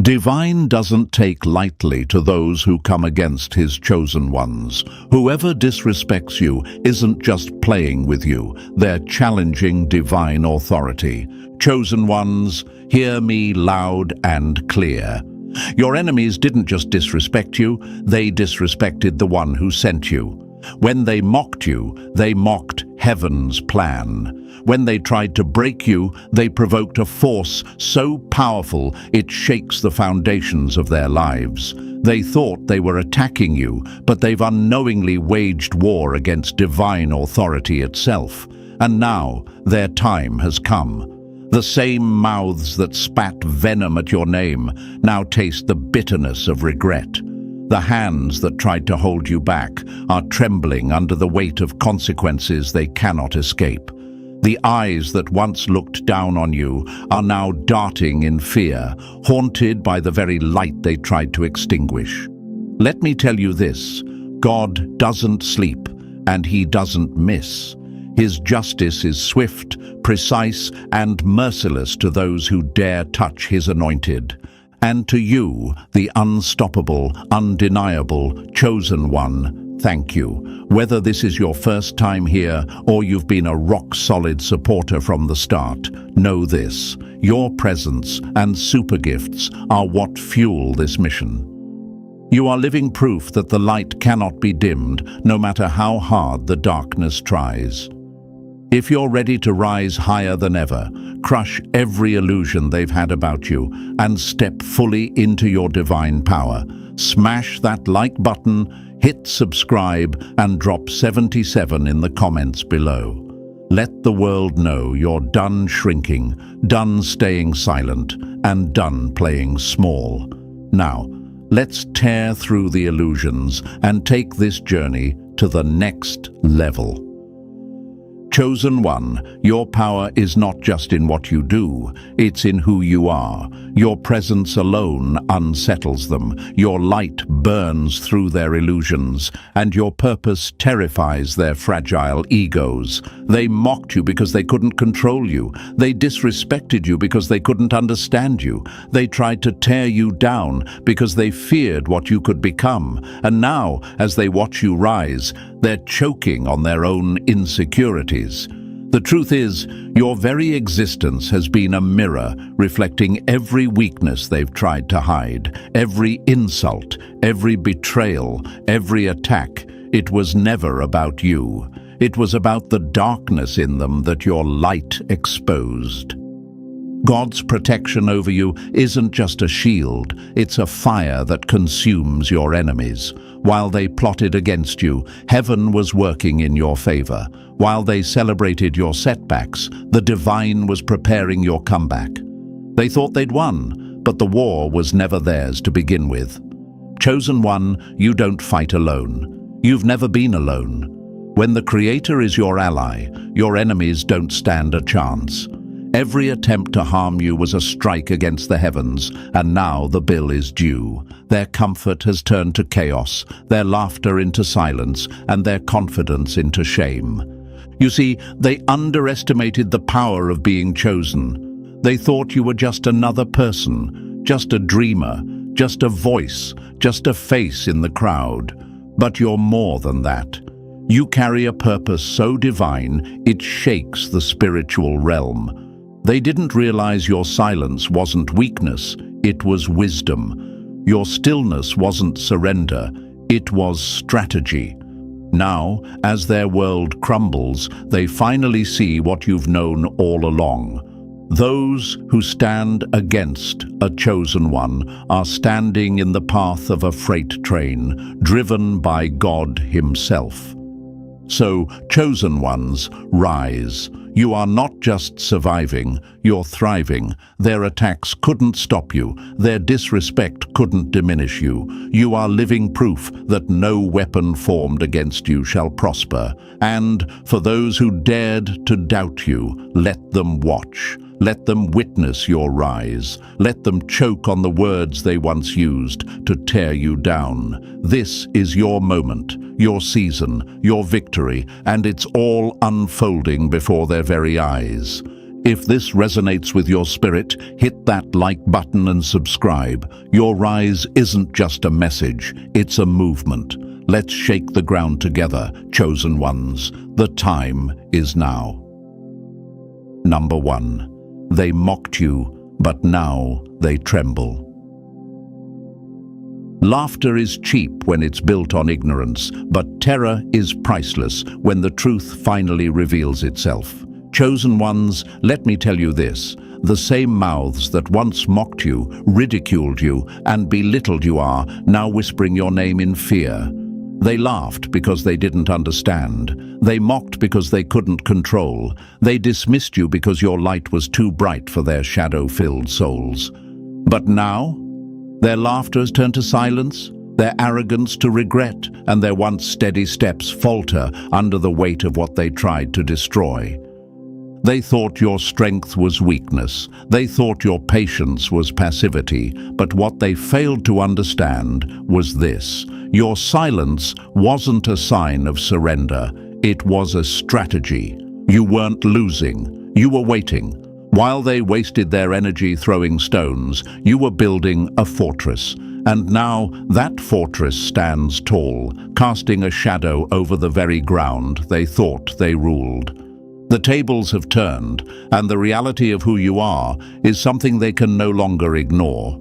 Divine doesn't take lightly to those who come against his chosen ones. Whoever disrespects you isn't just playing with you, they're challenging divine authority. Chosen ones, hear me loud and clear. Your enemies didn't just disrespect you, they disrespected the one who sent you. When they mocked you, they mocked heaven's plan. When they tried to break you, they provoked a force so powerful it shakes the foundations of their lives. They thought they were attacking you, but they've unknowingly waged war against divine authority itself. And now their time has come. The same mouths that spat venom at your name now taste the bitterness of regret. The hands that tried to hold you back are trembling under the weight of consequences they cannot escape. The eyes that once looked down on you are now darting in fear, haunted by the very light they tried to extinguish. Let me tell you this: God doesn't sleep, and he doesn't miss. His justice is swift, precise, and merciless to those who dare touch his anointed. And to you, the unstoppable, undeniable, chosen one, thank you. Whether this is your first time here or you've been a rock-solid supporter from the start, know this: your presence and super gifts are what fuel this mission. You are living proof that the light cannot be dimmed, no matter how hard the darkness tries. If you're ready to rise higher than ever, crush every illusion they've had about you, and step fully into your divine power, smash that like button, hit subscribe, and drop 77 in the comments below. Let the world know you're done shrinking, done staying silent, and done playing small. Now, let's tear through the illusions and take this journey to the next level. Chosen one, your power is not just in what you do, it's in who you are. Your presence alone unsettles them, your light burns through their illusions, and your purpose terrifies their fragile egos. They mocked you because they couldn't control you. They disrespected you because they couldn't understand you. They tried to tear you down because they feared what you could become. And now, as they watch you rise, they're choking on their own insecurities. The truth is, your very existence has been a mirror reflecting every weakness they've tried to hide, every insult, every betrayal, every attack. It was never about you. It was about the darkness in them that your light exposed. God's protection over you isn't just a shield, it's a fire that consumes your enemies. While they plotted against you, heaven was working in your favor. While they celebrated your setbacks, the divine was preparing your comeback. They thought they'd won, but the war was never theirs to begin with. Chosen one, you don't fight alone. You've never been alone. When the Creator is your ally, your enemies don't stand a chance. Every attempt to harm you was a strike against the heavens, and now the bill is due. Their comfort has turned to chaos, their laughter into silence, and their confidence into shame. You see, they underestimated the power of being chosen. They thought you were just another person, just a dreamer, just a voice, just a face in the crowd. But you're more than that. You carry a purpose so divine, it shakes the spiritual realm. They didn't realize your silence wasn't weakness, it was wisdom. Your stillness wasn't surrender, it was strategy. Now, as their world crumbles, they finally see what you've known all along. Those who stand against a chosen one are standing in the path of a freight train, driven by God himself. So, chosen ones, rise. You are not just surviving, you're thriving. Their attacks couldn't stop you. Their disrespect couldn't diminish you. You are living proof that no weapon formed against you shall prosper. And for those who dared to doubt you, let them watch. Let them witness your rise. Let them choke on the words they once used to tear you down. This is your moment, your season, your victory, and it's all unfolding before their very eyes. If this resonates with your spirit, hit that like button and subscribe. Your rise isn't just a message, it's a movement. Let's shake the ground together, chosen ones. The time is now. Number 1. They mocked you, but now they tremble. Laughter is cheap when it's built on ignorance, but terror is priceless when the truth finally reveals itself. Chosen ones, let me tell you this. The same mouths that once mocked you, ridiculed you, and belittled you are now whispering your name in fear. They laughed because they didn't understand. They mocked because they couldn't control. They dismissed you because your light was too bright for their shadow-filled souls. But now, their laughter has turned to silence, their arrogance to regret, and their once steady steps falter under the weight of what they tried to destroy. They thought your strength was weakness. They thought your patience was passivity. But what they failed to understand was this. Your silence wasn't a sign of surrender. It was a strategy. You weren't losing. You were waiting. While they wasted their energy throwing stones, you were building a fortress. And now that fortress stands tall, casting a shadow over the very ground they thought they ruled. The tables have turned, and the reality of who you are is something they can no longer ignore.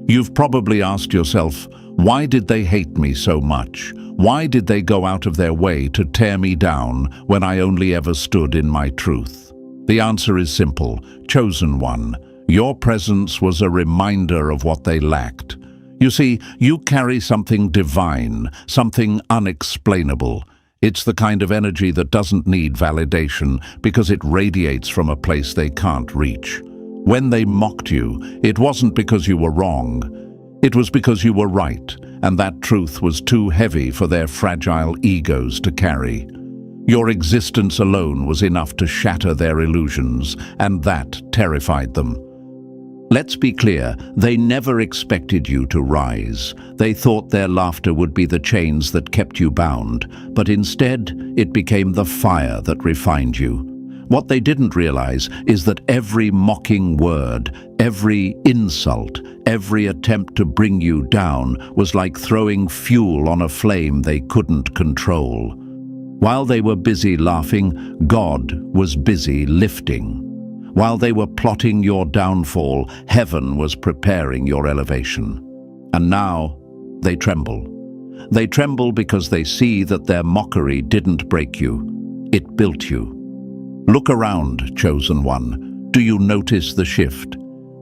You've probably asked yourself, why did they hate me so much? Why did they go out of their way to tear me down when I only ever stood in my truth? The answer is simple, chosen one. Your presence was a reminder of what they lacked. You see, you carry something divine, something unexplainable. It's the kind of energy that doesn't need validation because it radiates from a place they can't reach. When they mocked you, it wasn't because you were wrong. It was because you were right, and that truth was too heavy for their fragile egos to carry. Your existence alone was enough to shatter their illusions, and that terrified them. Let's be clear, they never expected you to rise. They thought their laughter would be the chains that kept you bound, but instead it became the fire that refined you. What they didn't realize is that every mocking word, every insult, every attempt to bring you down was like throwing fuel on a flame they couldn't control. While they were busy laughing, God was busy lifting. While they were plotting your downfall, heaven was preparing your elevation. And now, they tremble. They tremble because they see that their mockery didn't break you. It built you. Look around, chosen one. Do you notice the shift?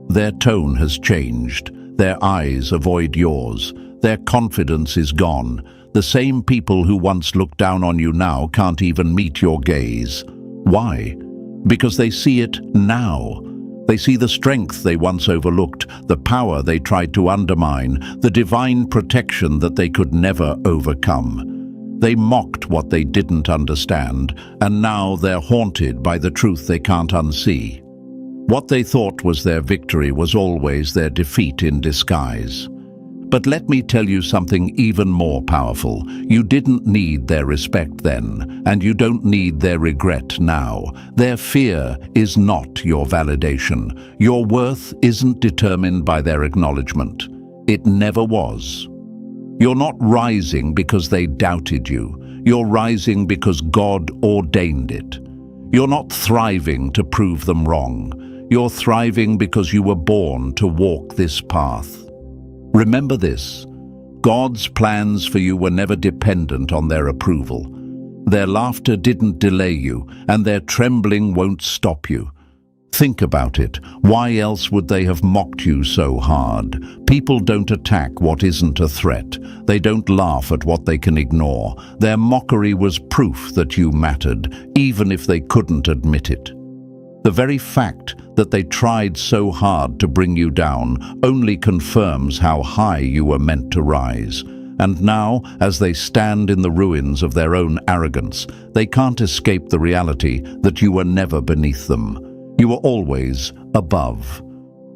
Their tone has changed. Their eyes avoid yours. Their confidence is gone. The same people who once looked down on you now can't even meet your gaze. Why? Because they see it now. They see the strength they once overlooked, the power they tried to undermine, the divine protection that they could never overcome. They mocked what they didn't understand, and now they're haunted by the truth they can't unsee. What they thought was their victory was always their defeat in disguise. But let me tell you something even more powerful. You didn't need their respect then, and you don't need their regret now. Their fear is not your validation. Your worth isn't determined by their acknowledgement. It never was. You're not rising because they doubted you. You're rising because God ordained it. You're not thriving to prove them wrong. You're thriving because you were born to walk this path. Remember this, God's plans for you were never dependent on their approval. Their laughter didn't delay you, and their trembling won't stop you. Think about it. Why else would they have mocked you so hard? People don't attack what isn't a threat. They don't laugh at what they can ignore. Their mockery was proof that you mattered, even if they couldn't admit it. The very fact that they tried so hard to bring you down only confirms how high you were meant to rise. And now, as they stand in the ruins of their own arrogance, they can't escape the reality that you were never beneath them. You were always above.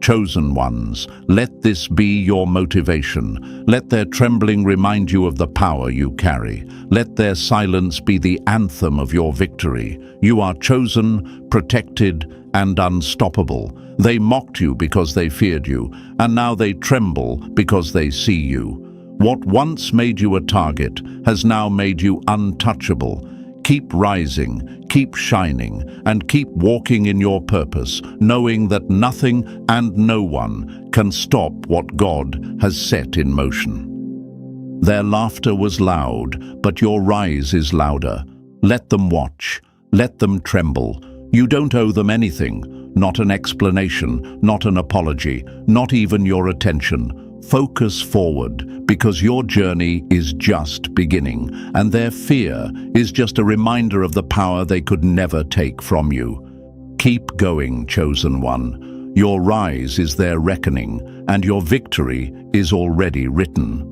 Chosen ones, let this be your motivation. Let their trembling remind you of the power you carry. Let their silence be the anthem of your victory. You are chosen, protected, and unstoppable. They mocked you because they feared you, and now they tremble because they see you. What once made you a target has now made you untouchable. Keep rising, keep shining, and keep walking in your purpose, knowing that nothing and no one can stop what God has set in motion. Their laughter was loud, but your rise is louder. Let them watch, let them tremble. You don't owe them anything, not an explanation, not an apology, not even your attention. Focus forward, because your journey is just beginning, and their fear is just a reminder of the power they could never take from you. Keep going, chosen one. Your rise is their reckoning, and your victory is already written.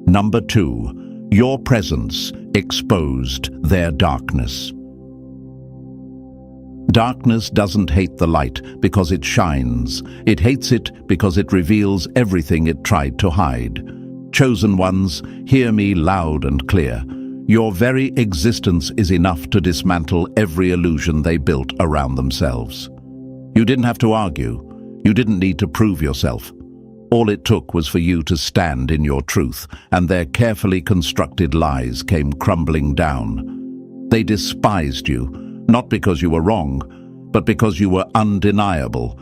Number 2, your presence exposed their darkness. Darkness doesn't hate the light because it shines. It hates it because it reveals everything it tried to hide. Chosen ones, hear me loud and clear. Your very existence is enough to dismantle every illusion they built around themselves. You didn't have to argue. You didn't need to prove yourself. All it took was for you to stand in your truth, and their carefully constructed lies came crumbling down. They despised you, not because you were wrong, but because you were undeniable.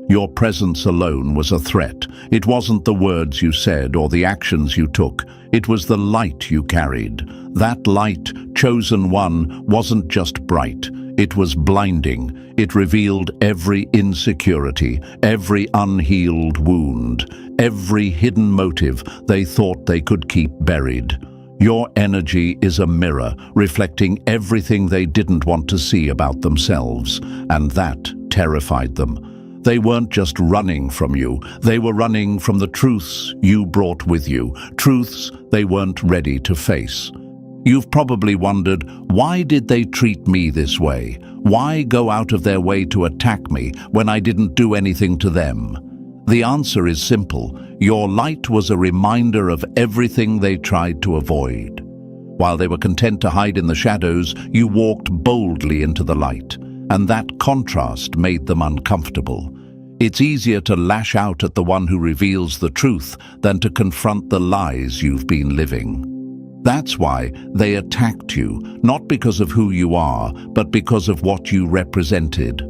Your presence alone was a threat. It wasn't the words you said or the actions you took. It was the light you carried. That light, chosen one, wasn't just bright. It was blinding. It revealed every insecurity, every unhealed wound, every hidden motive they thought they could keep buried. Your energy is a mirror, reflecting everything they didn't want to see about themselves, and that terrified them. They weren't just running from you, they were running from the truths you brought with you, truths they weren't ready to face. You've probably wondered, why did they treat me this way? Why go out of their way to attack me when I didn't do anything to them? The answer is simple. Your light was a reminder of everything they tried to avoid. While they were content to hide in the shadows, you walked boldly into the light, and that contrast made them uncomfortable. It's easier to lash out at the one who reveals the truth than to confront the lies you've been living. That's why they attacked you, not because of who you are, but because of what you represented.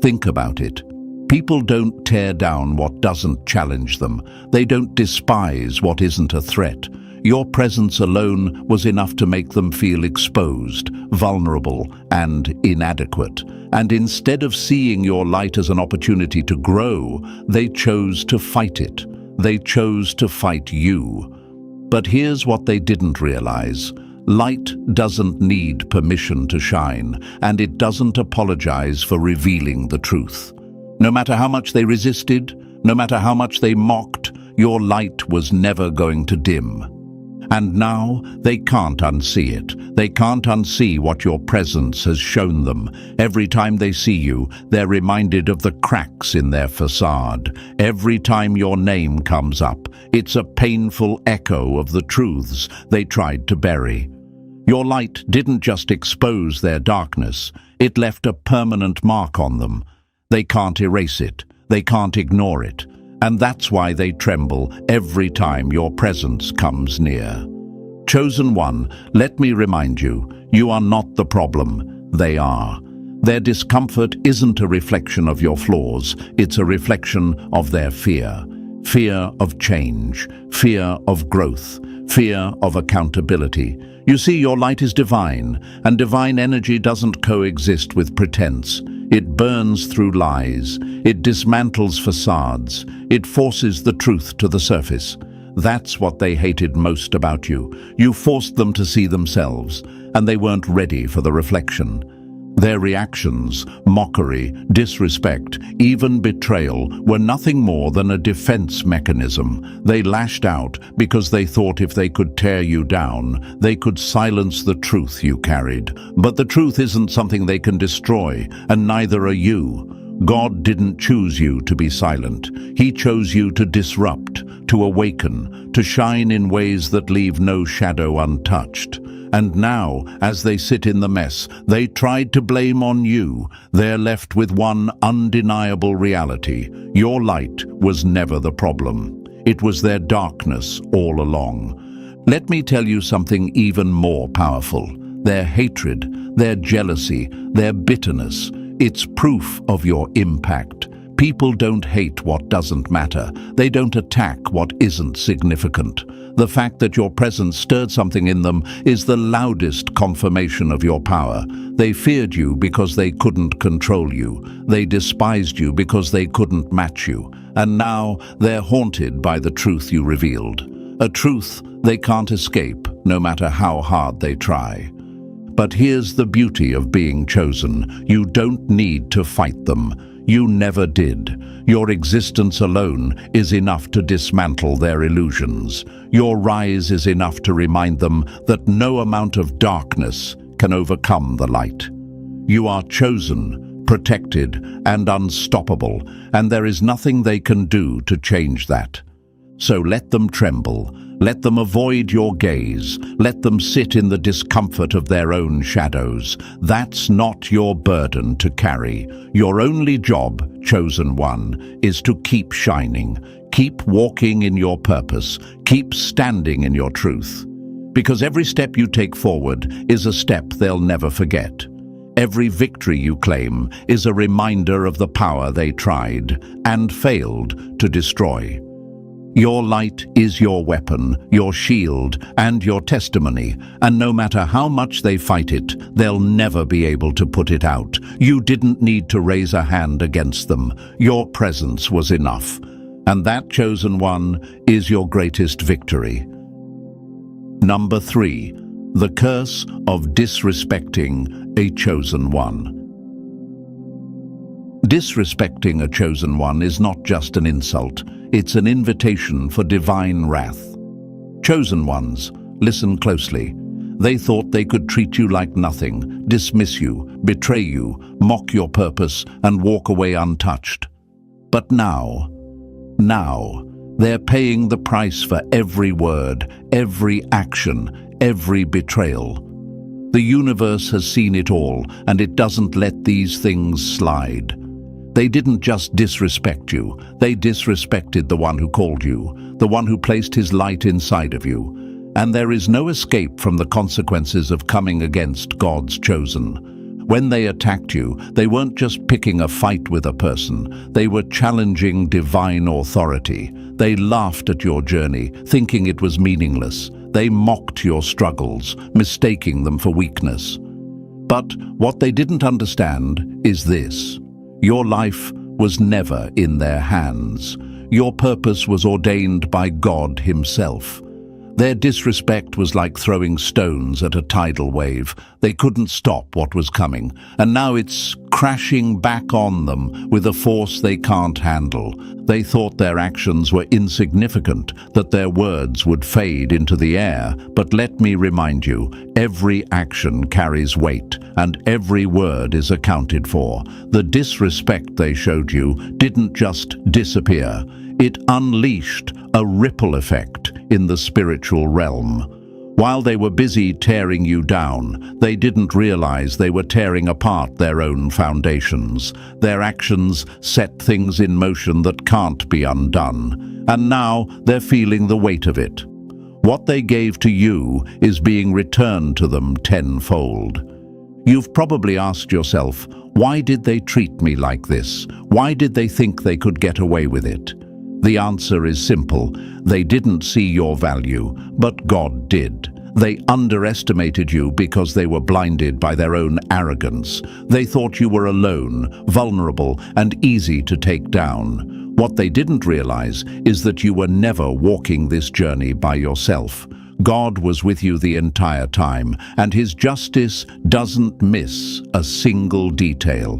Think about it. People don't tear down what doesn't challenge them. They don't despise what isn't a threat. Your presence alone was enough to make them feel exposed, vulnerable, and inadequate. And instead of seeing your light as an opportunity to grow, they chose to fight it. They chose to fight you. But here's what they didn't realize. Light doesn't need permission to shine, and it doesn't apologize for revealing the truth. No matter how much they resisted, no matter how much they mocked, your light was never going to dim. And now they can't unsee it. They can't unsee what your presence has shown them. Every time they see you, they're reminded of the cracks in their facade. Every time your name comes up, it's a painful echo of the truths they tried to bury. Your light didn't just expose their darkness, it left a permanent mark on them. They can't erase it. They can't ignore it. And that's why they tremble every time your presence comes near. Chosen one, let me remind you, you are not the problem. They are. Their discomfort isn't a reflection of your flaws. It's a reflection of their fear. Fear of change. Fear of growth. Fear of accountability. You see, your light is divine, and divine energy doesn't coexist with pretense. It burns through lies. It dismantles facades. It forces the truth to the surface. That's what they hated most about you. You forced them to see themselves, and they weren't ready for the reflection. Their reactions, mockery, disrespect, even betrayal, were nothing more than a defense mechanism. They lashed out because they thought if they could tear you down, they could silence the truth you carried. But the truth isn't something they can destroy, and neither are you. God didn't choose you to be silent. He chose you to disrupt, to awaken, to shine in ways that leave no shadow untouched. And now, as they sit in the mess they tried to blame on you, they're left with one undeniable reality. Your light was never the problem. It was their darkness all along. Let me tell you something even more powerful. Their hatred, their jealousy, their bitterness, it's proof of your impact. People don't hate what doesn't matter. They don't attack what isn't significant. The fact that your presence stirred something in them is the loudest confirmation of your power. They feared you because they couldn't control you. They despised you because they couldn't match you. And now they're haunted by the truth you revealed. A truth they can't escape, no matter how hard they try. But here's the beauty of being chosen. You don't need to fight them. You never did. Your existence alone is enough to dismantle their illusions. Your rise is enough to remind them that no amount of darkness can overcome the light. You are chosen, protected, and unstoppable, and there is nothing they can do to change that. So let them tremble. Let them avoid your gaze. Let them sit in the discomfort of their own shadows. That's not your burden to carry. Your only job, chosen one, is to keep shining. Keep walking in your purpose. Keep standing in your truth. Because every step you take forward is a step they'll never forget. Every victory you claim is a reminder of the power they tried and failed to destroy. Your light is your weapon, your shield, and your testimony, and no matter how much they fight it, they'll never be able to put it out. You didn't need to raise a hand against them. Your presence was enough. And that chosen one is your greatest victory. Number 3. The curse of disrespecting a chosen one. Disrespecting a chosen one is not just an insult. It's an invitation for divine wrath. Chosen ones, listen closely. They thought they could treat you like nothing, dismiss you, betray you, mock your purpose, and walk away untouched. But now, they're paying the price for every word, every action, every betrayal. The universe has seen it all, and it doesn't let these things slide. They didn't just disrespect you, they disrespected the one who called you, the one who placed his light inside of you. And there is no escape from the consequences of coming against God's chosen. When they attacked you, they weren't just picking a fight with a person, they were challenging divine authority. They laughed at your journey, thinking it was meaningless. They mocked your struggles, mistaking them for weakness. But what they didn't understand is this. Your life was never in their hands. Your purpose was ordained by God Himself. Their disrespect was like throwing stones at a tidal wave. They couldn't stop what was coming, and now it's crashing back on them with a force they can't handle. They thought their actions were insignificant, that their words would fade into the air. But let me remind you, every action carries weight, and every word is accounted for. The disrespect they showed you didn't just disappear. It unleashed a ripple effect in the spiritual realm. While they were busy tearing you down, they didn't realize they were tearing apart their own foundations. Their actions set things in motion that can't be undone. And now they're feeling the weight of it. What they gave to you is being returned to them tenfold. You've probably asked yourself, why did they treat me like this? Why did they think they could get away with it? The answer is simple. They didn't see your value, but God did. They underestimated you because they were blinded by their own arrogance. They thought you were alone, vulnerable, and easy to take down. What they didn't realize is that you were never walking this journey by yourself. God was with you the entire time, and His justice doesn't miss a single detail.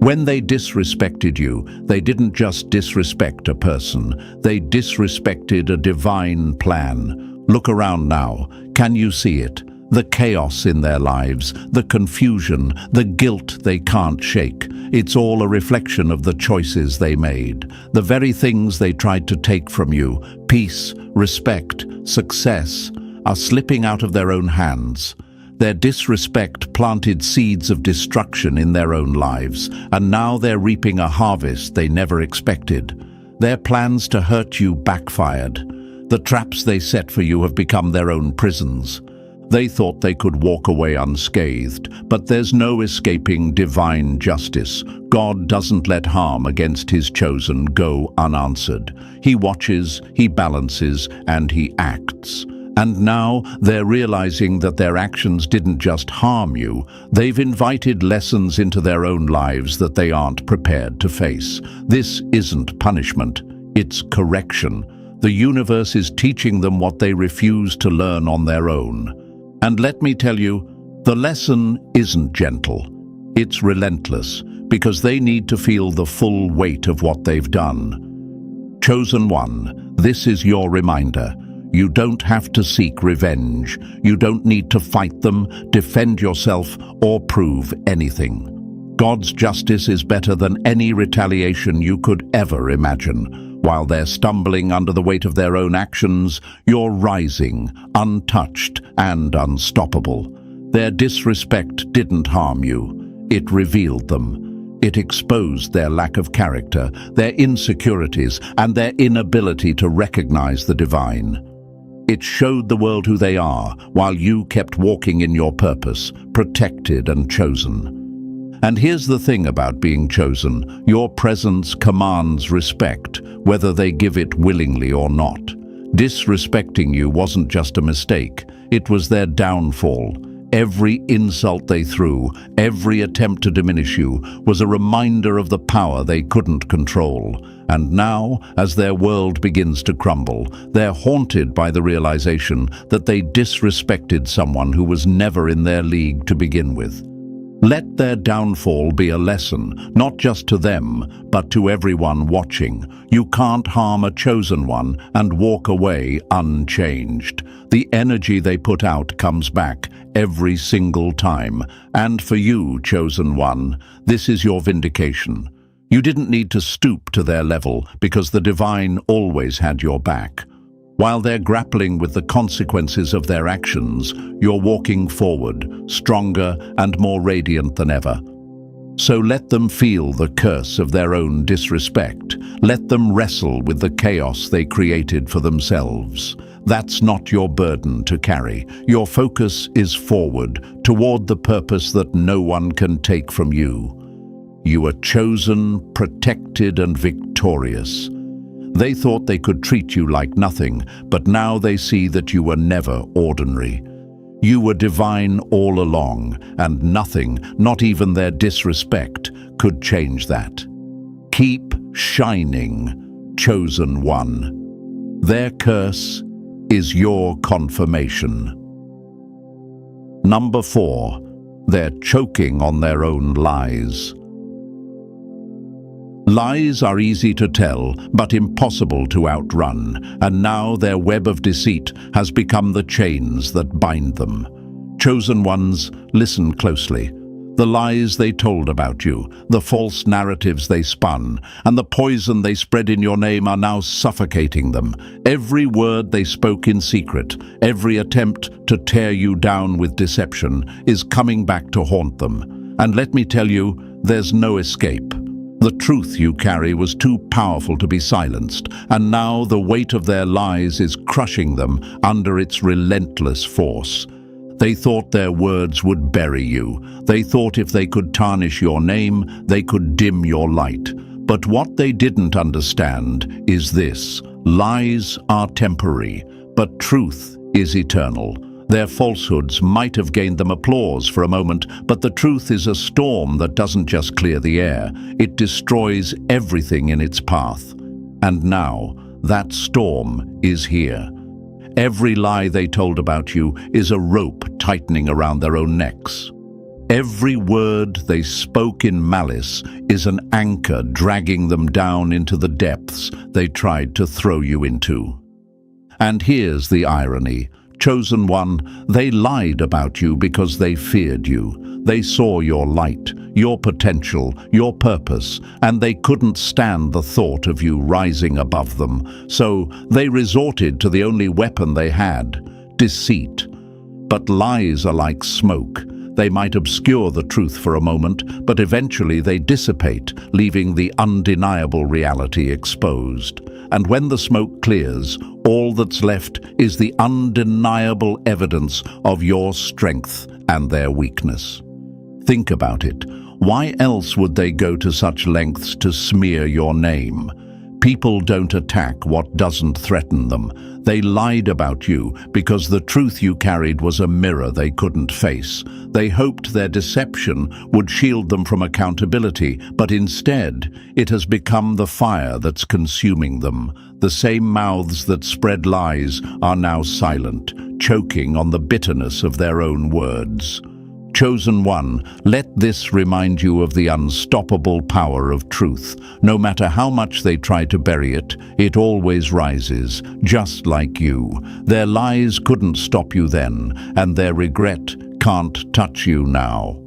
When they disrespected you, they didn't just disrespect a person, they disrespected a divine plan. Look around now. Can you see it? The chaos in their lives, the confusion, the guilt they can't shake. It's all a reflection of the choices they made. The very things they tried to take from you, peace, respect, success. are slipping out of their own hands. Their disrespect planted seeds of destruction in their own lives, and now they're reaping a harvest they never expected. Their plans to hurt you backfired. The traps they set for you have become their own prisons. They thought they could walk away unscathed, but there's no escaping divine justice. God doesn't let harm against his chosen go unanswered. He watches, he balances, and he acts. And now they're realizing that their actions didn't just harm you, they've invited lessons into their own lives that they aren't prepared to face. This isn't punishment, it's correction. The universe is teaching them what they refuse to learn on their own. And let me tell you, the lesson isn't gentle. It's relentless, because they need to feel the full weight of what they've done. Chosen one, this is your reminder. You don't have to seek revenge. You don't need to fight them, defend yourself, or prove anything. God's justice is better than any retaliation you could ever imagine. While they're stumbling under the weight of their own actions, you're rising, untouched and unstoppable. Their disrespect didn't harm you. It revealed them. It exposed their lack of character, their insecurities, and their inability to recognize the divine. It showed the world who they are, while you kept walking in your purpose, protected and chosen. And here's the thing about being chosen: your presence commands respect, whether they give it willingly or not. Disrespecting you wasn't just a mistake, it was their downfall. Every insult they threw, every attempt to diminish you, was a reminder of the power they couldn't control. And now, as their world begins to crumble, they're haunted by the realization that they disrespected someone who was never in their league to begin with. Let their downfall be a lesson, not just to them, but to everyone watching. You can't harm a chosen one and walk away unchanged. The energy they put out comes back every single time. And for you, chosen one, this is your vindication. You didn't need to stoop to their level because the divine always had your back. While they're grappling with the consequences of their actions, you're walking forward, stronger and more radiant than ever. So let them feel the curse of their own disrespect. Let them wrestle with the chaos they created for themselves. That's not your burden to carry. Your focus is forward, toward the purpose that no one can take from you. You are chosen, protected, and victorious. They thought they could treat you like nothing, but now they see that you were never ordinary. You were divine all along, and nothing, not even their disrespect, could change that. Keep shining, chosen one. Their curse is your confirmation. Number 4, they're choking on their own lies. Lies are easy to tell, but impossible to outrun, and now their web of deceit has become the chains that bind them. Chosen ones, listen closely. The lies they told about you, the false narratives they spun, and the poison they spread in your name are now suffocating them. Every word they spoke in secret, every attempt to tear you down with deception, is coming back to haunt them. And let me tell you, there's no escape. The truth you carry was too powerful to be silenced, and now the weight of their lies is crushing them under its relentless force. They thought their words would bury you. They thought if they could tarnish your name, they could dim your light. But what they didn't understand is this: lies are temporary, but truth is eternal. Their falsehoods might have gained them applause for a moment, but the truth is a storm that doesn't just clear the air, it destroys everything in its path. And now, that storm is here. Every lie they told about you is a rope tightening around their own necks. Every word they spoke in malice is an anchor dragging them down into the depths they tried to throw you into. And here's the irony. Chosen one, they lied about you because they feared you. They saw your light, your potential, your purpose, and they couldn't stand the thought of you rising above them. So they resorted to the only weapon they had: deceit. But lies are like smoke. They might obscure the truth for a moment, but eventually they dissipate, leaving the undeniable reality exposed. And when the smoke clears, all that's left is the undeniable evidence of your strength and their weakness. Think about it. Why else would they go to such lengths to smear your name? People don't attack what doesn't threaten them. They lied about you because the truth you carried was a mirror they couldn't face. They hoped their deception would shield them from accountability, but instead, it has become the fire that's consuming them. The same mouths that spread lies are now silent, choking on the bitterness of their own words. Chosen one, let this remind you of the unstoppable power of truth. No matter how much they try to bury it, it always rises, just like you. Their lies couldn't stop you then, and their regret can't touch you now.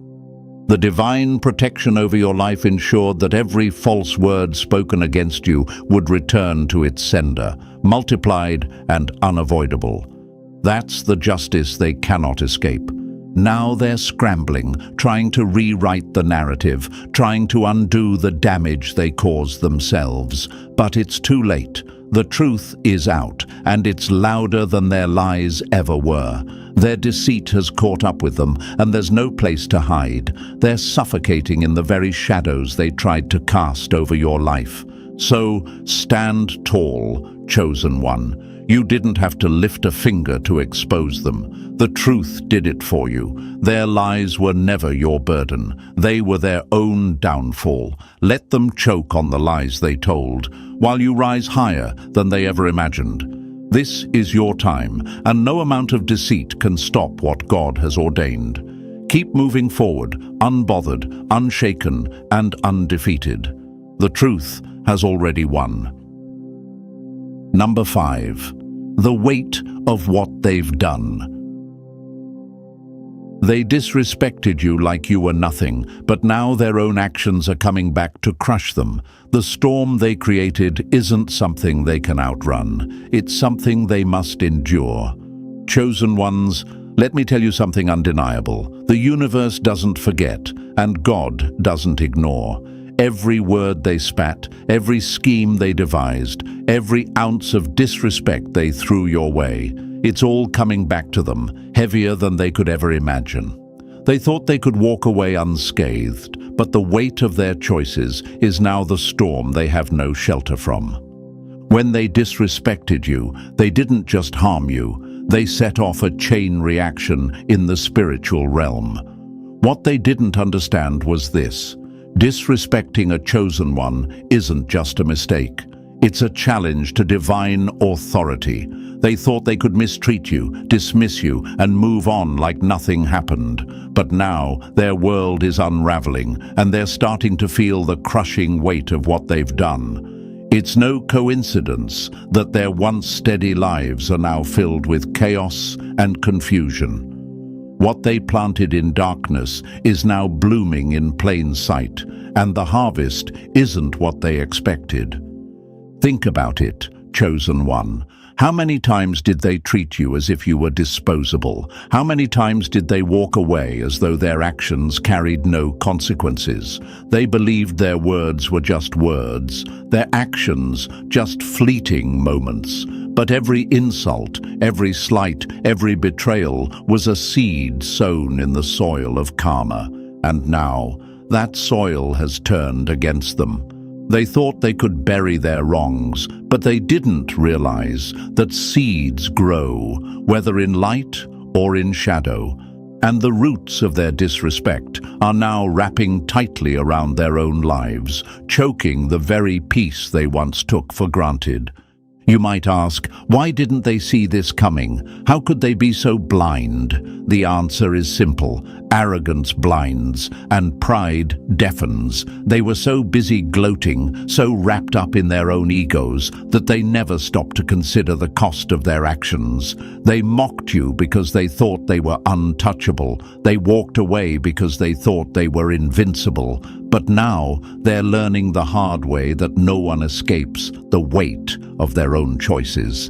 The divine protection over your life ensured that every false word spoken against you would return to its sender, multiplied and unavoidable. That's the justice they cannot escape. Now they're scrambling, trying to rewrite the narrative, trying to undo the damage they caused themselves. But it's too late. The truth is out, and it's louder than their lies ever were. Their deceit has caught up with them, and there's no place to hide. They're suffocating in the very shadows they tried to cast over your life. So stand tall, chosen one. You didn't have to lift a finger to expose them. The truth did it for you. Their lies were never your burden. They were their own downfall. Let them choke on the lies they told, while you rise higher than they ever imagined. This is your time, and no amount of deceit can stop what God has ordained. Keep moving forward, unbothered, unshaken, and undefeated. The truth has already won. Number 5. The weight of what they've done. They disrespected you like you were nothing, but now their own actions are coming back to crush them. The storm they created isn't something they can outrun. It's something they must endure. Chosen ones, let me tell you something undeniable. The universe doesn't forget, and God doesn't ignore. Every word they spat, every scheme they devised, every ounce of disrespect they threw your way, it's all coming back to them, heavier than they could ever imagine. They thought they could walk away unscathed, but the weight of their choices is now the storm they have no shelter from. When they disrespected you, they didn't just harm you, they set off a chain reaction in the spiritual realm. What they didn't understand was this. Disrespecting a chosen one isn't just a mistake. It's a challenge to divine authority. They thought they could mistreat you, dismiss you, and move on like nothing happened. But now their world is unraveling, and they're starting to feel the crushing weight of what they've done. It's no coincidence that their once steady lives are now filled with chaos and confusion. What they planted in darkness is now blooming in plain sight, and the harvest isn't what they expected. Think about it, chosen one. How many times did they treat you as if you were disposable? How many times did they walk away as though their actions carried no consequences? They believed their words were just words, their actions just fleeting moments. But every insult, every slight, every betrayal was a seed sown in the soil of karma. And now, that soil has turned against them. They thought they could bury their wrongs, but they didn't realize that seeds grow, whether in light or in shadow, and the roots of their disrespect are now wrapping tightly around their own lives, choking the very peace they once took for granted. You might ask, why didn't they see this coming? How could they be so blind? The answer is simple. Arrogance blinds, and pride deafens. They were so busy gloating, so wrapped up in their own egos, that they never stopped to consider the cost of their actions. They mocked you because they thought they were untouchable. They walked away because they thought they were invincible. But now they're learning the hard way that no one escapes the weight of their own choices.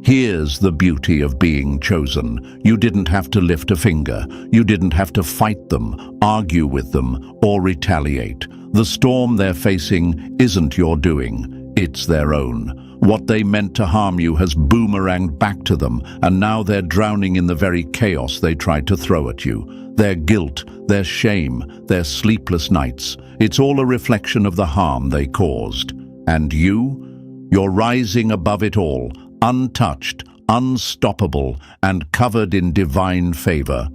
Here's the beauty of being chosen. You didn't have to lift a finger. You didn't have to fight them, argue with them, or retaliate. The storm they're facing isn't your doing. It's their own. What they meant to harm you has boomeranged back to them, and now they're drowning in the very chaos they tried to throw at you. Their guilt, their shame, their sleepless nights. It's all a reflection of the harm they caused. And you're rising above it all, untouched, unstoppable, and covered in divine favor.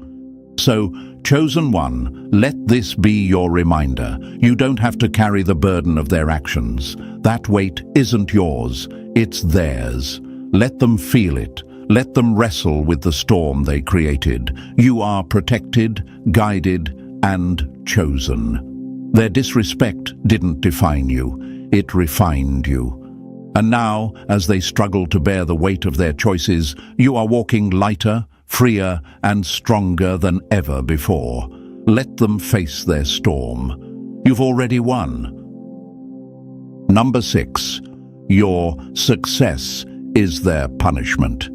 So, chosen one, let this be your reminder. You don't have to carry the burden of their actions. That weight isn't yours, it's theirs. Let them feel it. Let them wrestle with the storm they created. You are protected, guided, and chosen. Their disrespect didn't define you. It refined you. And now, as they struggle to bear the weight of their choices, you are walking lighter, freer, and stronger than ever before. Let them face their storm. You've already won. Number 6. Your success is their punishment.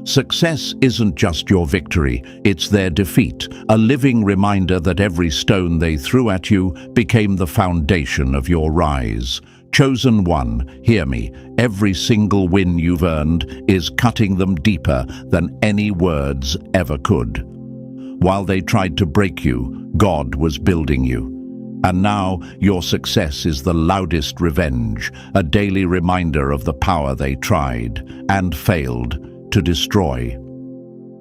Success isn't just your victory, it's their defeat, a living reminder that every stone they threw at you became the foundation of your rise. Chosen one, hear me, every single win you've earned is cutting them deeper than any words ever could. While they tried to break you, God was building you. And now your success is the loudest revenge, a daily reminder of the power they tried and failed to destroy.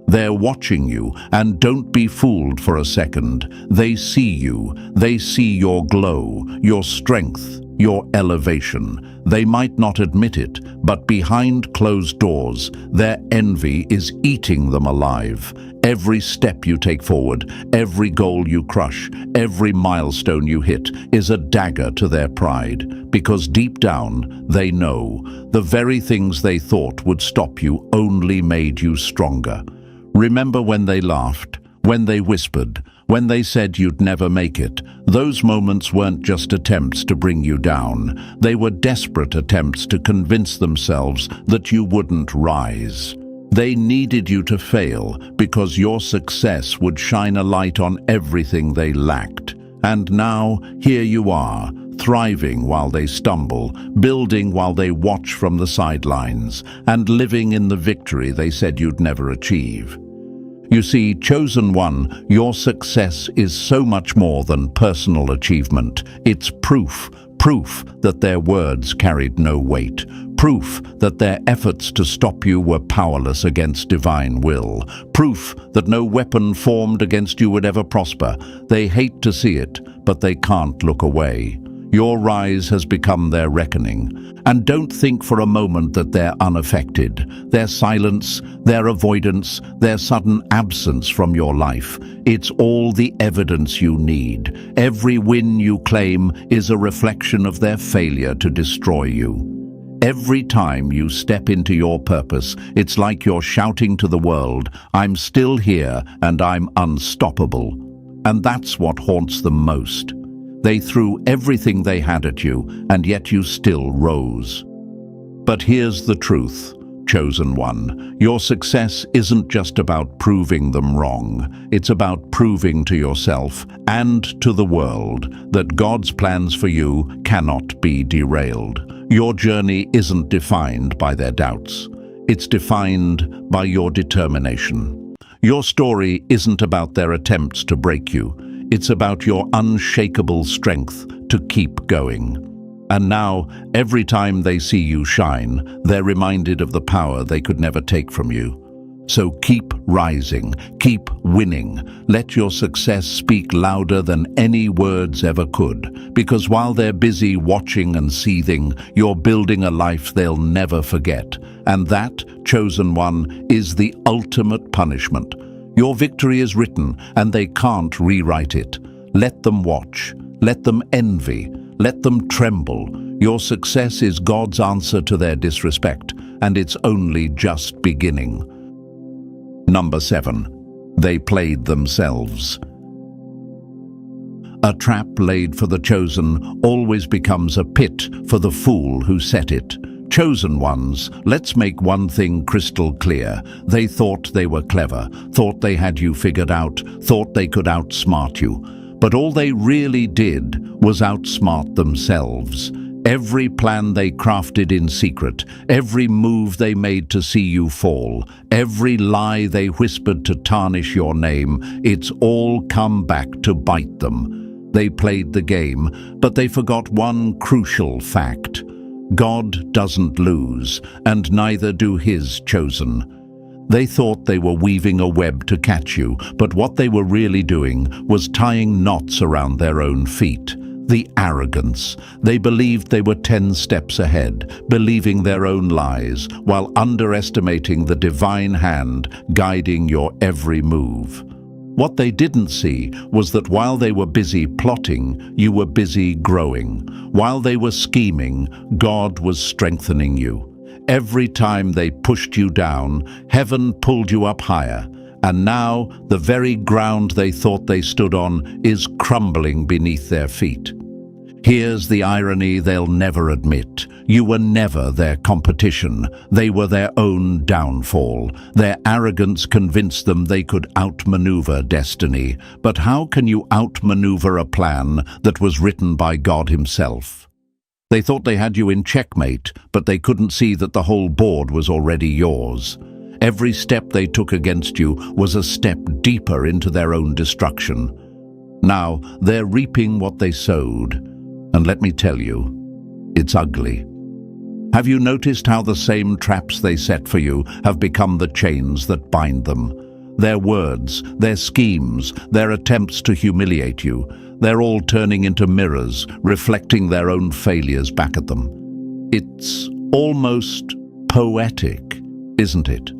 They're watching you, and don't be fooled for a second. They see you. They see your glow, your strength, your elevation. They might not admit it, but behind closed doors, their envy is eating them alive. Every step you take forward, every goal you crush, every milestone you hit is a dagger to their pride, because deep down, they know the very things they thought would stop you only made you stronger. Remember when they laughed, when they whispered, when they said you'd never make it. Those moments weren't just attempts to bring you down. They were desperate attempts to convince themselves that you wouldn't rise. They needed you to fail because your success would shine a light on everything they lacked. And now, here you are, thriving while they stumble, building while they watch from the sidelines, and living in the victory they said you'd never achieve. You see, chosen one, your success is so much more than personal achievement. It's proof that their words carried no weight, proof that their efforts to stop you were powerless against divine will, proof that no weapon formed against you would ever prosper. They hate to see it, but they can't look away. Your rise has become their reckoning. And don't think for a moment that they're unaffected. Their silence, their avoidance, their sudden absence from your life, it's all the evidence you need. Every win you claim is a reflection of their failure to destroy you. Every time you step into your purpose, it's like you're shouting to the world, "I'm still here and I'm unstoppable." And that's what haunts them most. They threw everything they had at you, and yet you still rose. But here's the truth, chosen one. Your success isn't just about proving them wrong. It's about proving to yourself and to the world that God's plans for you cannot be derailed. Your journey isn't defined by their doubts. It's defined by your determination. Your story isn't about their attempts to break you. It's about your unshakable strength to keep going. And now, every time they see you shine, they're reminded of the power they could never take from you. So keep rising, keep winning. Let your success speak louder than any words ever could. Because while they're busy watching and seething, you're building a life they'll never forget. And that, chosen one, is the ultimate punishment. Your victory is written, and they can't rewrite it. Let them watch. Let them envy. Let them tremble. Your success is God's answer to their disrespect, and it's only just beginning. Number 7. They played themselves. A trap laid for the chosen always becomes a pit for the fool who set it. Chosen ones, let's make one thing crystal clear. They thought they were clever, thought they had you figured out, thought they could outsmart you. But all they really did was outsmart themselves. Every plan they crafted in secret, every move they made to see you fall, every lie they whispered to tarnish your name, it's all come back to bite them. They played the game, but they forgot one crucial fact. God doesn't lose, and neither do his chosen. They thought they were weaving a web to catch you, but what they were really doing was tying knots around their own feet. The arrogance. They believed they were 10 steps ahead, believing their own lies, while underestimating the divine hand guiding your every move. What they didn't see was that while they were busy plotting, you were busy growing. While they were scheming, God was strengthening you. Every time they pushed you down, heaven pulled you up higher. And now, the very ground they thought they stood on is crumbling beneath their feet. Here's the irony they'll never admit. You were never their competition. They were their own downfall. Their arrogance convinced them they could outmaneuver destiny. But how can you outmaneuver a plan that was written by God himself? They thought they had you in checkmate, but they couldn't see that the whole board was already yours. Every step they took against you was a step deeper into their own destruction. Now, they're reaping what they sowed. And let me tell you, it's ugly. Have you noticed how the same traps they set for you have become the chains that bind them? Their words, their schemes, their attempts to humiliate you, they're all turning into mirrors, reflecting their own failures back at them. It's almost poetic, isn't it?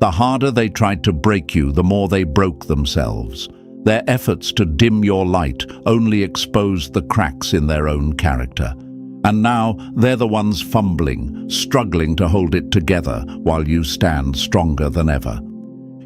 The harder they tried to break you, the more they broke themselves. Their efforts to dim your light only exposed the cracks in their own character. And now they're the ones fumbling, struggling to hold it together while you stand stronger than ever.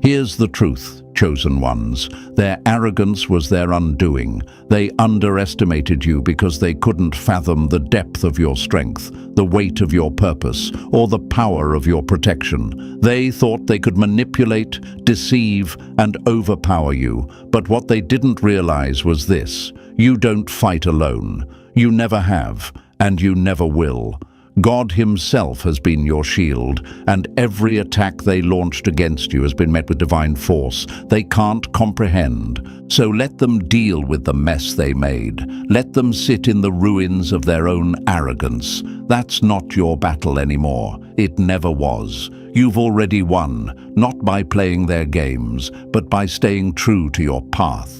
Here's the truth, chosen ones. Their arrogance was their undoing. They underestimated you because they couldn't fathom the depth of your strength, the weight of your purpose, or the power of your protection. They thought they could manipulate, deceive, and overpower you. But what they didn't realize was this: you don't fight alone. You never have, and you never will. God himself has been your shield, and every attack they launched against you has been met with divine force they can't comprehend. So let them deal with the mess they made. Let them sit in the ruins of their own arrogance. That's not your battle anymore. It never was. You've already won, not by playing their games, but by staying true to your path.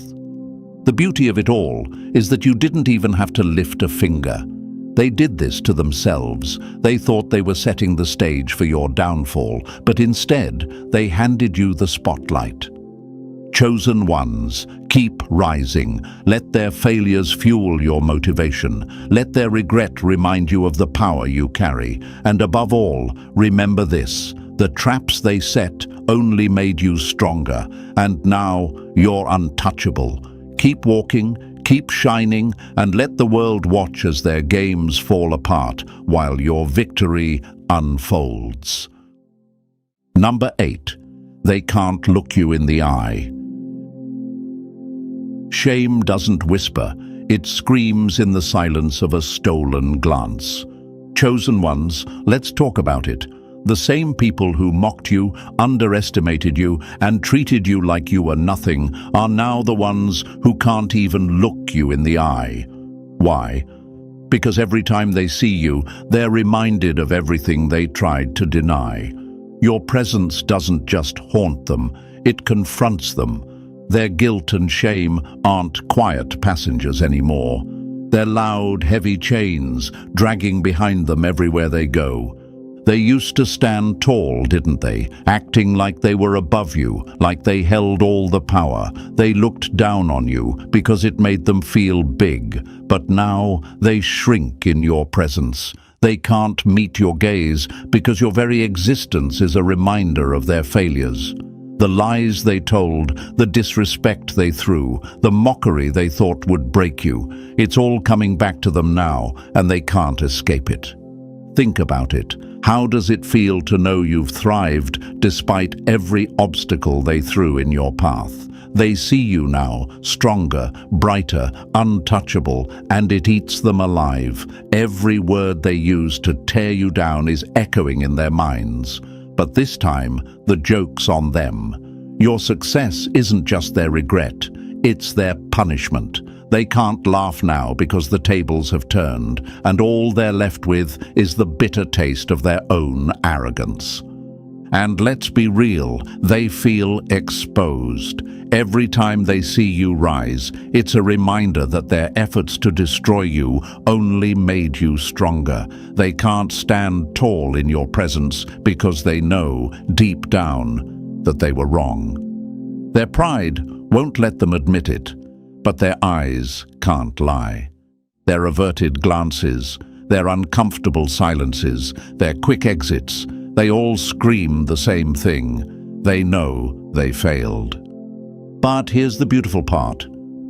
The beauty of it all is that you didn't even have to lift a finger. They did this to themselves. They thought they were setting the stage for your downfall, but instead, they handed you the spotlight. Chosen ones, keep rising. Let their failures fuel your motivation. Let their regret remind you of the power you carry. And above all, remember this: the traps they set only made you stronger, and now you're untouchable. Keep walking, keep shining, and let the world watch as their games fall apart while your victory unfolds. Number 8. They can't look you in the eye. Shame doesn't whisper. It screams in the silence of a stolen glance. Chosen ones, let's talk about it. The same people who mocked you, underestimated you, and treated you like you were nothing are now the ones who can't even look you in the eye. Why? Because every time they see you, they're reminded of everything they tried to deny. Your presence doesn't just haunt them, it confronts them. Their guilt and shame aren't quiet passengers anymore. They're loud, heavy chains, dragging behind them everywhere they go. They used to stand tall, didn't they? Acting like they were above you, like they held all the power. They looked down on you because it made them feel big. But now they shrink in your presence. They can't meet your gaze because your very existence is a reminder of their failures. The lies they told, the disrespect they threw, the mockery they thought would break you. It's all coming back to them now, and they can't escape it. Think about it. How does it feel to know you've thrived despite every obstacle they threw in your path? They see you now, stronger, brighter, untouchable, and it eats them alive. Every word they use to tear you down is echoing in their minds. But this time, the joke's on them. Your success isn't just their regret, it's their punishment. They can't laugh now because the tables have turned, and all they're left with is the bitter taste of their own arrogance. And let's be real, they feel exposed. Every time they see you rise, it's a reminder that their efforts to destroy you only made you stronger. They can't stand tall in your presence because they know, deep down, that they were wrong. Their pride won't let them admit it, but their eyes can't lie. Their averted glances, their uncomfortable silences, their quick exits, they all scream the same thing. They know they failed. But here's the beautiful part.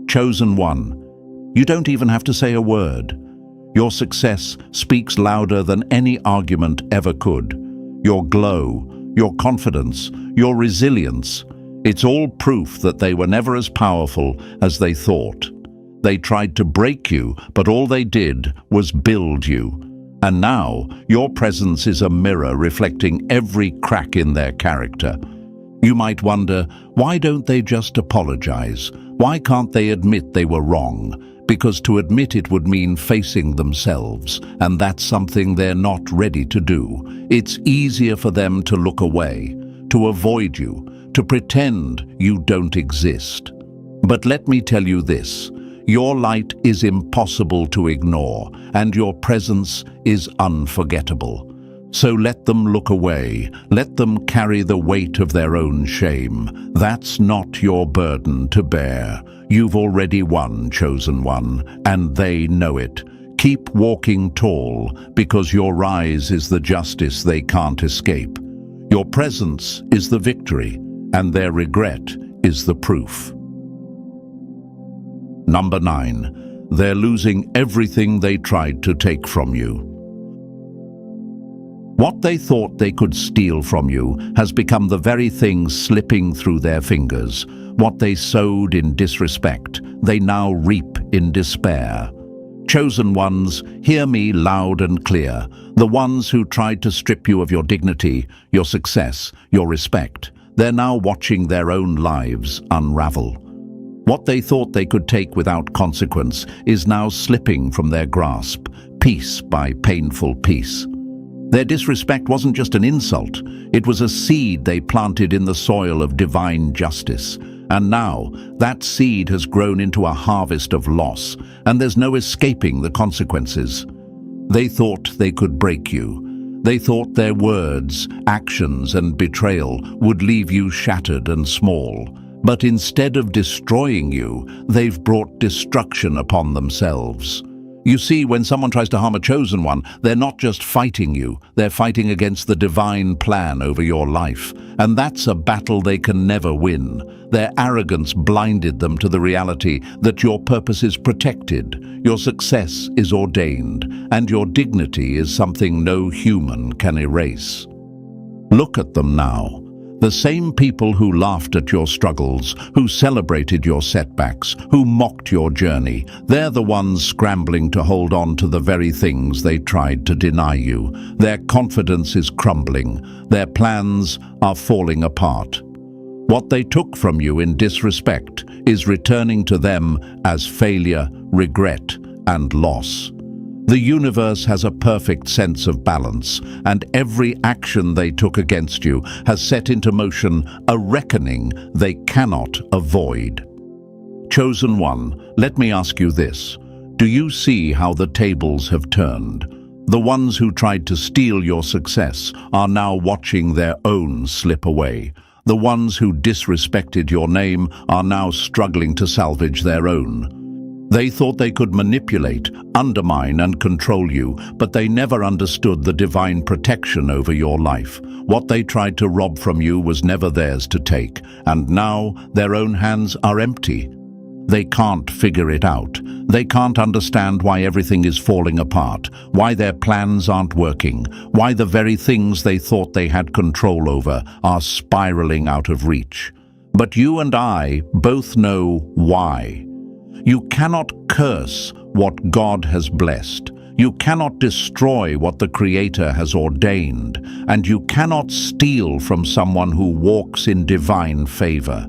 Chosen one. You don't even have to say a word. Your success speaks louder than any argument ever could. Your glow, your confidence, your resilience. It's all proof that they were never as powerful as they thought. They tried to break you, but all they did was build you. And now, your presence is a mirror reflecting every crack in their character. You might wonder, why don't they just apologize? Why can't they admit they were wrong? Because to admit it would mean facing themselves, and that's something they're not ready to do. It's easier for them to look away, to avoid you, to pretend you don't exist. But let me tell you this. Your light is impossible to ignore, and your presence is unforgettable. So let them look away. Let them carry the weight of their own shame. That's not your burden to bear. You've already won, chosen one, and they know it. Keep walking tall, because your rise is the justice they can't escape. Your presence is the victory, and their regret is the proof. Number 9. They're losing everything they tried to take from you. What they thought they could steal from you has become the very thing slipping through their fingers. What they sowed in disrespect, they now reap in despair. Chosen ones, hear me loud and clear. The ones who tried to strip you of your dignity, your success, your respect, they're now watching their own lives unravel. What they thought they could take without consequence is now slipping from their grasp, piece by painful piece. Their disrespect wasn't just an insult, it was a seed they planted in the soil of divine justice. And now, that seed has grown into a harvest of loss, and there's no escaping the consequences. They thought they could break you. They thought their words, actions, and betrayal would leave you shattered and small. But instead of destroying you, they've brought destruction upon themselves. You see, when someone tries to harm a chosen one, they're not just fighting you, they're fighting against the divine plan over your life. And that's a battle they can never win. Their arrogance blinded them to the reality that your purpose is protected, your success is ordained, and your dignity is something no human can erase. Look at them now. The same people who laughed at your struggles, who celebrated your setbacks, who mocked your journey, they're the ones scrambling to hold on to the very things they tried to deny you. Their confidence is crumbling. Their plans are falling apart. What they took from you in disrespect is returning to them as failure, regret, and loss. The universe has a perfect sense of balance, and every action they took against you has set into motion a reckoning they cannot avoid. Chosen one, let me ask you this. Do you see how the tables have turned? The ones who tried to steal your success are now watching their own slip away. The ones who disrespected your name are now struggling to salvage their own. They thought they could manipulate, undermine, and control you, but they never understood the divine protection over your life. What they tried to rob from you was never theirs to take, and now their own hands are empty. They can't figure it out. They can't understand why everything is falling apart, why their plans aren't working, why the very things they thought they had control over are spiraling out of reach. But you and I both know why. You cannot curse what God has blessed. You cannot destroy what the Creator has ordained, and you cannot steal from someone who walks in divine favor.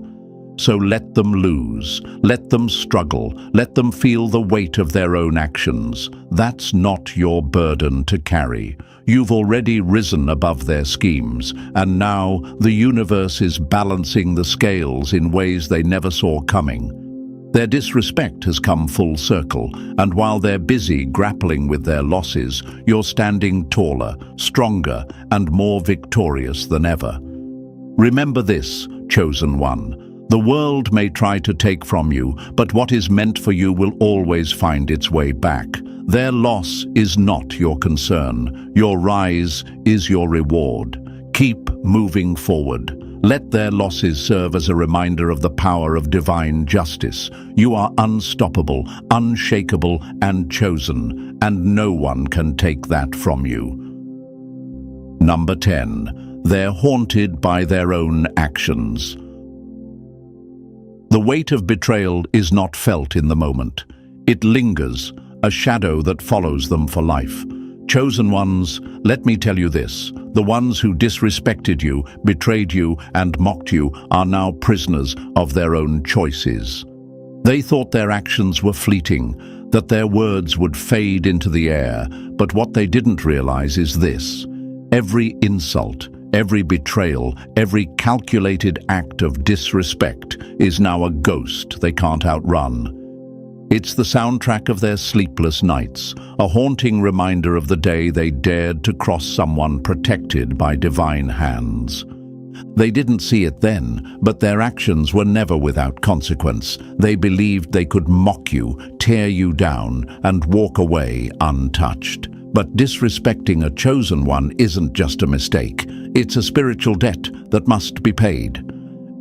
So let them lose, let them struggle, let them feel the weight of their own actions. That's not your burden to carry. You've already risen above their schemes, and now the universe is balancing the scales in ways they never saw coming. Their disrespect has come full circle, and while they're busy grappling with their losses, you're standing taller, stronger, and more victorious than ever. Remember this, chosen one. The world may try to take from you, but what is meant for you will always find its way back. Their loss is not your concern. Your rise is your reward. Keep moving forward. Let their losses serve as a reminder of the power of divine justice. You are unstoppable, unshakable, and chosen, and no one can take that from you. Number 10. They're haunted by their own actions. The weight of betrayal is not felt in the moment. It lingers, a shadow that follows them for life. Chosen ones, let me tell you this. The ones who disrespected you, betrayed you, and mocked you are now prisoners of their own choices. They thought their actions were fleeting, that their words would fade into the air, but what they didn't realize is this. Every insult, every betrayal, every calculated act of disrespect is now a ghost they can't outrun. It's the soundtrack of their sleepless nights, a haunting reminder of the day they dared to cross someone protected by divine hands. They didn't see it then, but their actions were never without consequence. They believed they could mock you, tear you down, and walk away untouched. But disrespecting a chosen one isn't just a mistake. It's a spiritual debt that must be paid.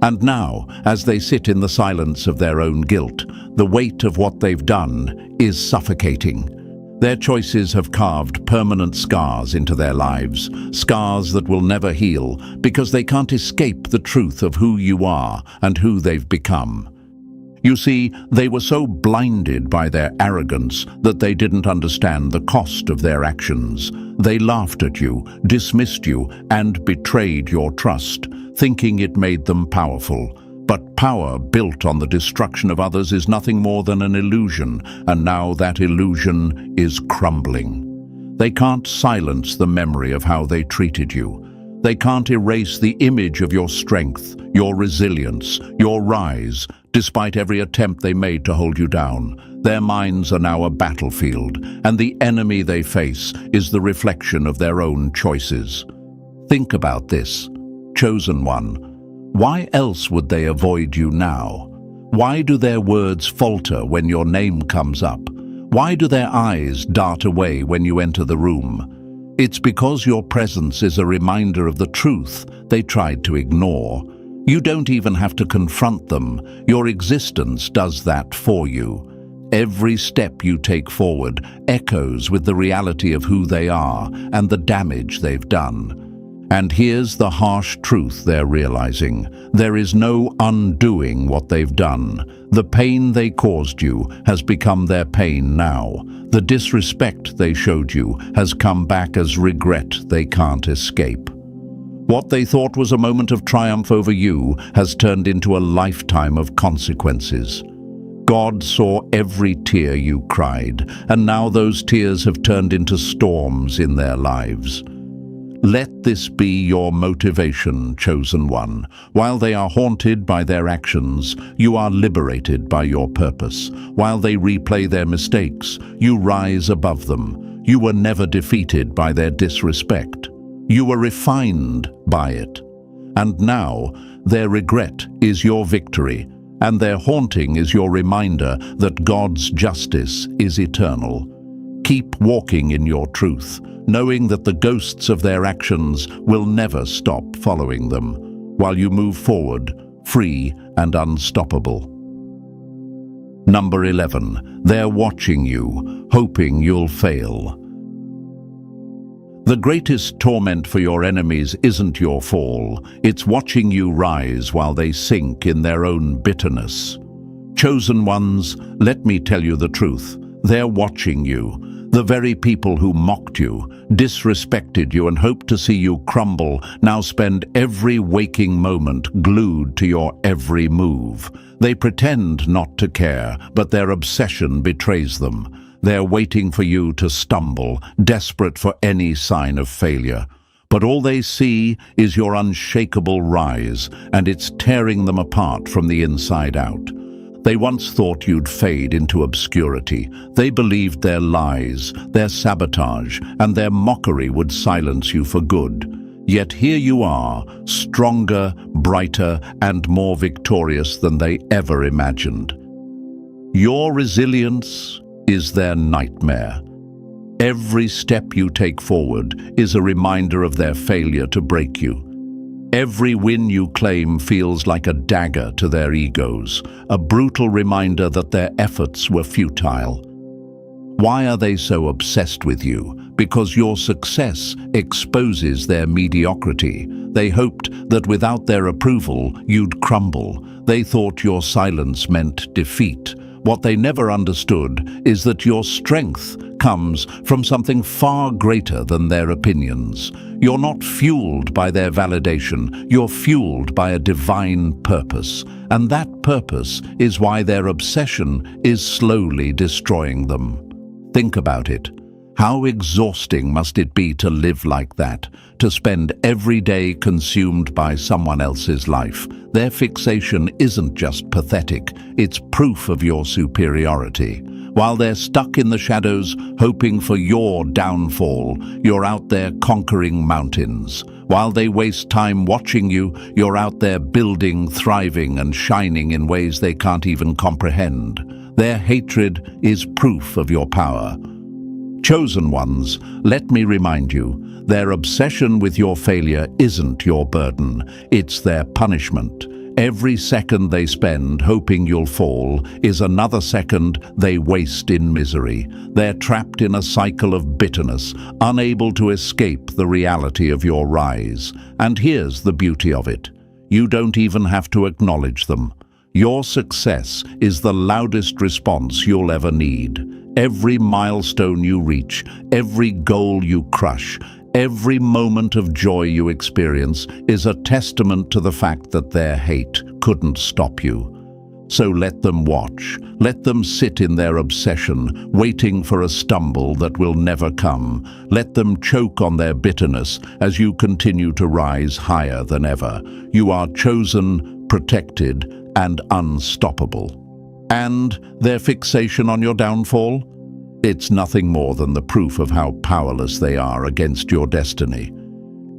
And now, as they sit in the silence of their own guilt, the weight of what they've done is suffocating. Their choices have carved permanent scars into their lives, scars that will never heal because they can't escape the truth of who you are and who they've become. You see, they were so blinded by their arrogance that they didn't understand the cost of their actions. They laughed at you, dismissed you, and betrayed your trust, thinking it made them powerful. But power built on the destruction of others is nothing more than an illusion, and now that illusion is crumbling. They can't silence the memory of how they treated you. They can't erase the image of your strength, your resilience, your rise, despite every attempt they made to hold you down. Their minds are now a battlefield, and the enemy they face is the reflection of their own choices. Think about this, chosen one. Why else would they avoid you now? Why do their words falter when your name comes up? Why do their eyes dart away when you enter the room? It's because your presence is a reminder of the truth they tried to ignore. You don't even have to confront them. Your existence does that for you. Every step you take forward echoes with the reality of who they are and the damage they've done. And here's the harsh truth they're realizing. There is no undoing what they've done. The pain they caused you has become their pain now. The disrespect they showed you has come back as regret they can't escape. What they thought was a moment of triumph over you has turned into a lifetime of consequences. God saw every tear you cried, and now those tears have turned into storms in their lives. Let this be your motivation, chosen one. While they are haunted by their actions, you are liberated by your purpose. While they replay their mistakes, you rise above them. You were never defeated by their disrespect. You were refined by it. And now, their regret is your victory, and their haunting is your reminder that God's justice is eternal. Keep walking in your truth, knowing that the ghosts of their actions will never stop following them, while you move forward, free and unstoppable. Number 11. They're watching you, hoping you'll fail. The greatest torment for your enemies isn't your fall. It's watching you rise while they sink in their own bitterness. Chosen ones, let me tell you the truth. They're watching you. The very people who mocked you, disrespected you, and hoped to see you crumble now spend every waking moment glued to your every move. They pretend not to care, but their obsession betrays them. They're waiting for you to stumble, desperate for any sign of failure. But all they see is your unshakable rise, and it's tearing them apart from the inside out. They once thought you'd fade into obscurity. They believed their lies, their sabotage, and their mockery would silence you for good. Yet here you are, stronger, brighter, and more victorious than they ever imagined. Your resilience is their nightmare. Every step you take forward is a reminder of their failure to break you. Every win you claim feels like a dagger to their egos, a brutal reminder that their efforts were futile. Why are they so obsessed with you? Because your success exposes their mediocrity. They hoped that without their approval, you'd crumble. They thought your silence meant defeat. What they never understood is that your strength comes from something far greater than their opinions. You're not fueled by their validation, you're fueled by a divine purpose. And that purpose is why their obsession is slowly destroying them. Think about it. How exhausting must it be to live like that, to spend every day consumed by someone else's life? Their fixation isn't just pathetic, it's proof of your superiority. While they're stuck in the shadows, hoping for your downfall, you're out there conquering mountains. While they waste time watching you, you're out there building, thriving, and shining in ways they can't even comprehend. Their hatred is proof of your power. Chosen ones, let me remind you, their obsession with your failure isn't your burden, it's their punishment. Every second they spend hoping you'll fall is another second they waste in misery. They're trapped in a cycle of bitterness, unable to escape the reality of your rise. And here's the beauty of it. You don't even have to acknowledge them. Your success is the loudest response you'll ever need. Every milestone you reach, every goal you crush, every moment of joy you experience is a testament to the fact that their hate couldn't stop you. So let them watch. Let them sit in their obsession, waiting for a stumble that will never come. Let them choke on their bitterness as you continue to rise higher than ever. You are chosen, protected, and unstoppable. And their fixation on your downfall? It's nothing more than the proof of how powerless they are against your destiny.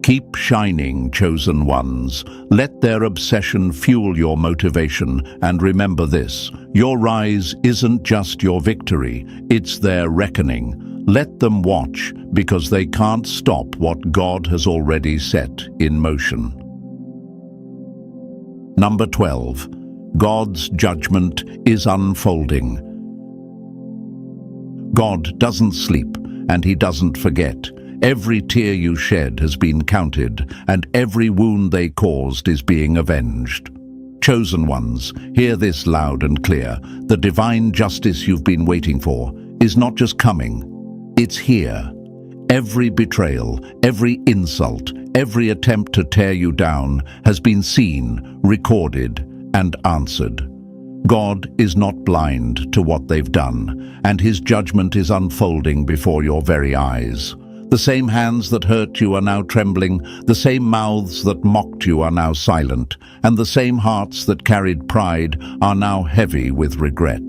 Keep shining, chosen ones. Let their obsession fuel your motivation, and remember this: your rise isn't just your victory, it's their reckoning. Let them watch, because they can't stop what God has already set in motion. Number 12. God's judgment is unfolding. God doesn't sleep, and He doesn't forget. Every tear you shed has been counted, and every wound they caused is being avenged. Chosen ones, hear this loud and clear. The divine justice you've been waiting for is not just coming, it's here. Every betrayal, every insult, every attempt to tear you down has been seen, recorded, and answered. God is not blind to what they've done, and His judgment is unfolding before your very eyes. The same hands that hurt you are now trembling, the same mouths that mocked you are now silent, and the same hearts that carried pride are now heavy with regret.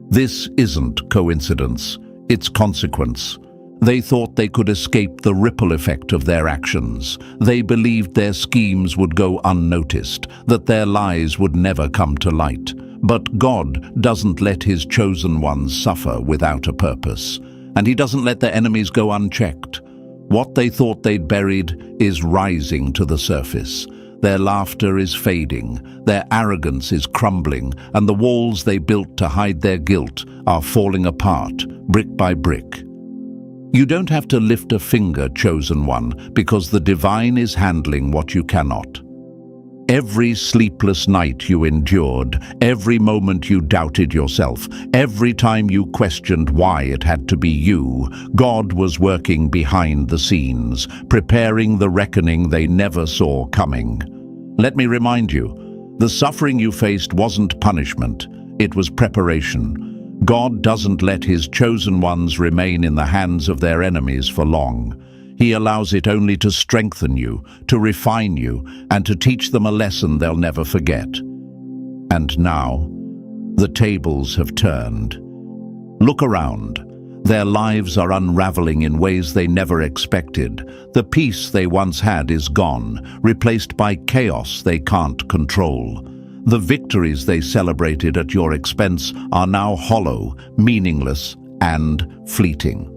This isn't coincidence, it's consequence. They thought they could escape the ripple effect of their actions. They believed their schemes would go unnoticed, that their lies would never come to light. But God doesn't let His chosen ones suffer without a purpose, and He doesn't let their enemies go unchecked. What they thought they'd buried is rising to the surface. Their laughter is fading, their arrogance is crumbling, and the walls they built to hide their guilt are falling apart, brick by brick. You don't have to lift a finger, chosen one, because the divine is handling what you cannot. Every sleepless night you endured, every moment you doubted yourself, every time you questioned why it had to be you, God was working behind the scenes, preparing the reckoning they never saw coming. Let me remind you, the suffering you faced wasn't punishment, it was preparation. God doesn't let his chosen ones remain in the hands of their enemies for long. He allows it only to strengthen you, to refine you, and to teach them a lesson they'll never forget. And now, the tables have turned. Look around. Their lives are unraveling in ways they never expected. The peace they once had is gone, replaced by chaos they can't control. The victories they celebrated at your expense are now hollow, meaningless, and fleeting.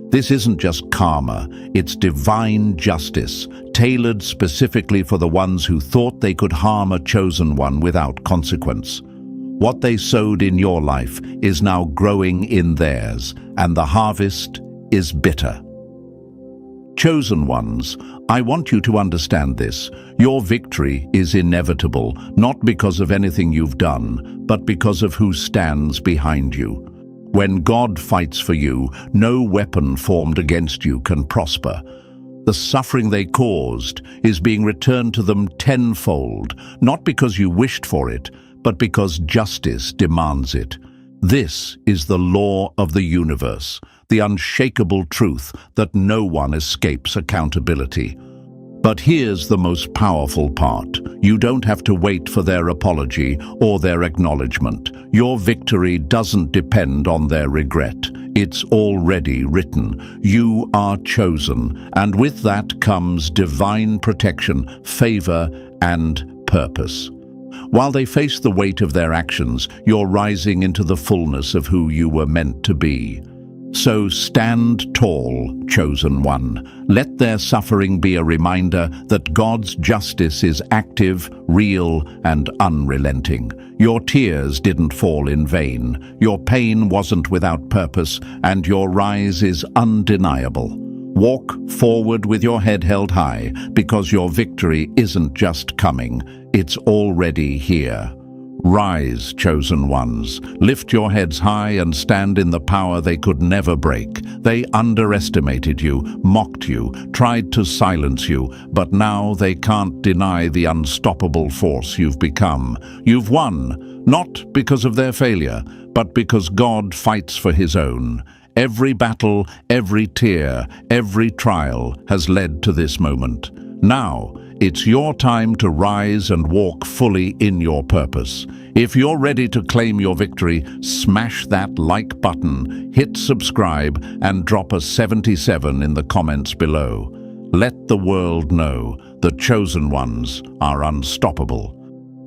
This isn't just karma, it's divine justice, tailored specifically for the ones who thought they could harm a chosen one without consequence. What they sowed in your life is now growing in theirs, and the harvest is bitter. Chosen ones, I want you to understand this. Your victory is inevitable, not because of anything you've done, but because of who stands behind you. When God fights for you, no weapon formed against you can prosper. The suffering they caused is being returned to them tenfold, not because you wished for it, but because justice demands it. This is the law of the universe, the unshakable truth that no one escapes accountability. But here's the most powerful part. You don't have to wait for their apology or their acknowledgement. Your victory doesn't depend on their regret. It's already written. You are chosen, and with that comes divine protection, favor, and purpose. While they face the weight of their actions, you're rising into the fullness of who you were meant to be. So stand tall, chosen one. Let their suffering be a reminder that God's justice is active, real, and unrelenting. Your tears didn't fall in vain. Your pain wasn't without purpose, and your rise is undeniable. Walk forward with your head held high, because your victory isn't just coming, it's already here. Rise, chosen ones. Lift your heads high and stand in the power they could never break. They underestimated you, mocked you, tried to silence you, but now they can't deny the unstoppable force you've become. You've won, not because of their failure, but because God fights for his own. Every battle, every tear, every trial has led to this moment. Now, it's your time to rise and walk fully in your purpose. If you're ready to claim your victory, smash that like button, hit subscribe, and drop a 77 in the comments below. Let the world know the chosen ones are unstoppable.